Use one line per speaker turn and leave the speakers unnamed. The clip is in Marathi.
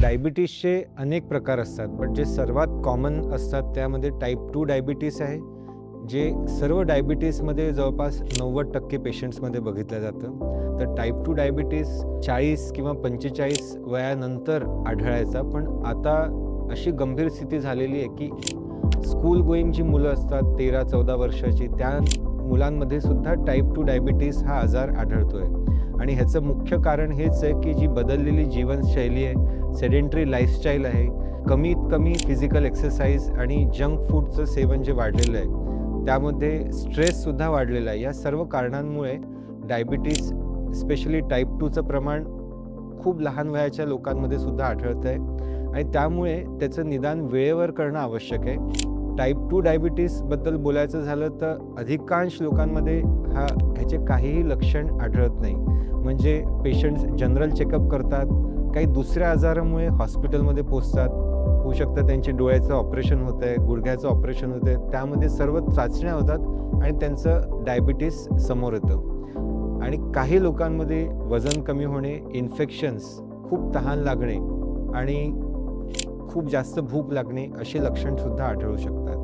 डायबिटीसचे अनेक प्रकार असतात, पण जे सर्वात कॉमन असतात त्यामध्ये टाईप 2 डायबिटीस आहे, जे सर्व डायबिटीसमध्ये जवळपास 90% पेशंट्समध्ये बघितलं जातं. तर टाईप 2 डायबिटीस 40 किंवा 45 वयानंतर आढळायचा, पण आता अशी गंभीर स्थिती झालेली आहे, की स्कूल गोईंग जी मुलं असतात 13-14 वर्षाची, त्या मुलांमध्ये सुद्धा टाईप 2 डायबिटीस हा आजार आढळतोय. आणि ह्याचं मुख्य कारण हेच आहे, की जी बदललेली जीवनशैली आहे, सेडेंटरी लाईफस्टाईल आहे, कमीत कमी फिजिकल एक्सरसाइज आणि जंक फूडचं सेवन जे वाढलेलं आहे, त्यामध्ये स्ट्रेससुद्धा वाढलेला आहे. या सर्व कारणांमुळे डायबिटीस स्पेशली टाईप 2चं प्रमाण खूप लहान वयाच्या लोकांमध्ये सुद्धा आढळतं आहे आणि त्यामुळे त्याचं निदान वेळेवर करणं आवश्यक आहे. टाईप 2 डायबिटीसबद्दल बोलायचं झालं तर अधिकांश लोकांमध्ये ह्याचे काहीही लक्षण आढळत नाही. म्हणजे पेशंट्स जनरल चेकअप करतात, काही दुसऱ्या आजारामुळे हॉस्पिटलमध्ये पोहोचतात. होऊ शकतं त्यांचे डोळ्याचं ऑपरेशन होतं आहे, गुडघ्याचं ऑपरेशन होतं आहे, त्यामध्ये सर्व चाचण्या होतात आणि त्यांचं डायबिटीस समोर येतं. आणि काही लोकांमध्ये वजन कमी होणे, इन्फेक्शन्स, खूप तहान लागणे आणि खूप जास्त भूक लागणे अशी लक्षणसुद्धा आढळू शकतात.